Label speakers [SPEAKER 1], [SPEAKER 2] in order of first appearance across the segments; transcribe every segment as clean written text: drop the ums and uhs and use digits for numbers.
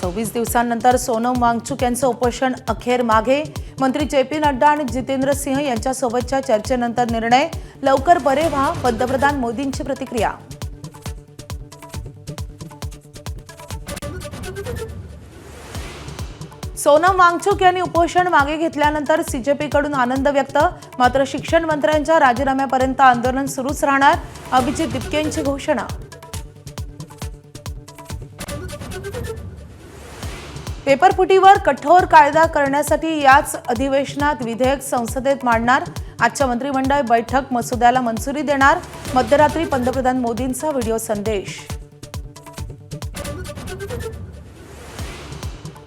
[SPEAKER 1] 26 दिवसांनंतर सोनम वांगचुक यांचं उपोषण अखेर मागे. मंत्री जे.पी. नड्डा आणि जितेंद्र सिंह यांच्यासोबतच्या चर्चेनंतर निर्णय. लवकर बरे व्हा, पंतप्रधान मोदींची प्रतिक्रिया. सोनम वांगचुक यांनी उपोषण मागे घेतल्यानंतर सीजेपीकडून आनंद व्यक्त. मात्र शिक्षण मंत्र्यांच्या राजीनाम्यापर्यंत आंदोलन सुरूच राहणार. अभिजित दिपकेंची घोषणा. पेपरफुटीवर कठोर कायदा करण्यासाठी याच अधिवेशनात विधेयक संसदेत मांडणार. आजच्या मंत्रिमंडळ बैठक मसुद्याला मंजुरी देणार. मध्यरात्री पंतप्रधान मोदींचा व्हिडिओ संदेश.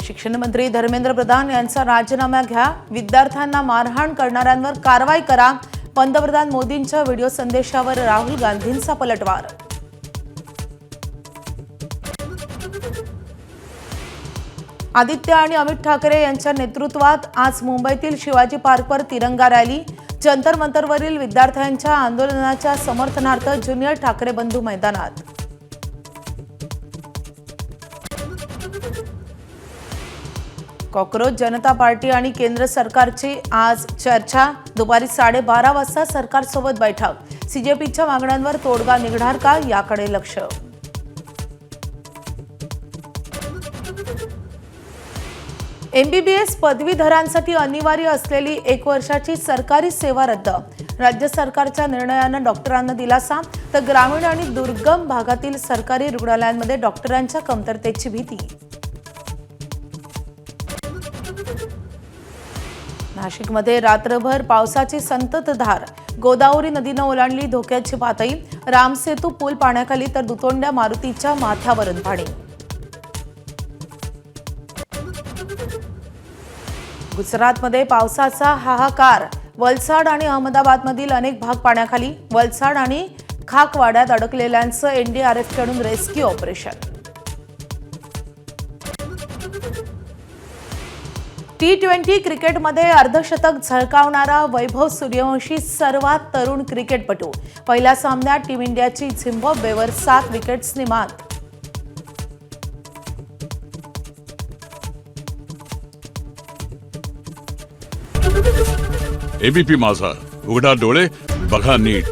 [SPEAKER 1] शिक्षण मंत्री धर्मेंद्र प्रधान यांचा राजीनामा घ्या. विद्यार्थ्यांना मारहाण करणाऱ्यांवर कारवाई करा. पंतप्रधान मोदींच्या व्हिडिओ संदेशावर राहुल गांधींचा पलटवार. आदित्य आणि अमित ठाकरे यांच्या नेतृत्वात आज मुंबईतील शिवाजी पार्कवर तिरंगा रॅली. जंतर मंतरवरील विद्यार्थ्यांच्या आंदोलनाच्या समर्थनार्थ ज्युनियर ठाकरे बंधू मैदानात. कॉकरोच जनता पार्टी आणि केंद्र सरकारची आज चर्चा. दुपारी 12:30 वाजता सरकारसोबत बैठक. सीजेपीच्या मागण्यांवर तोडगा निघणार का, याकडे लक्ष. MBBS पदवीधरांसाठी अनिवार्य असलेली 1 वर्षाची सरकारी सेवा रद्द. राज्य सरकारच्या निर्णयानं डॉक्टरांना दिलासा, तर ग्रामीण आणि दुर्गम भागातील सरकारी रुग्णालयांमध्ये डॉक्टरांच्या कमतरतेची भीती. नाशिकमध्ये रात्रभर पावसाची संततधार. गोदावरी नदीनं ओलांडली धोक्याची पातळी. रामसेतू पूल पाण्याखाली, तर दुतोंड्या मारुतीच्या माथ्यावरून पाणी. गुजरातमध्ये पावसाचा हाहाकार. वलसाड आणि अहमदाबादमधील अनेक भाग पाण्याखाली. वलसाड आणि खाकवाड्यात अडकलेल्यांचं NDRFकडून रेस्क्यू ऑपरेशन. T20 क्रिकेटमध्ये अर्धशतक झळकावणारा वैभव सूर्यवंशी सर्वात तरुण क्रिकेटपटू. पहिल्या सामन्यात टीम इंडियाची झिम्बाब्वेवर 7 विकेट्सनी मात.
[SPEAKER 2] ABP माझा, उघडा डोळे बघा नीट.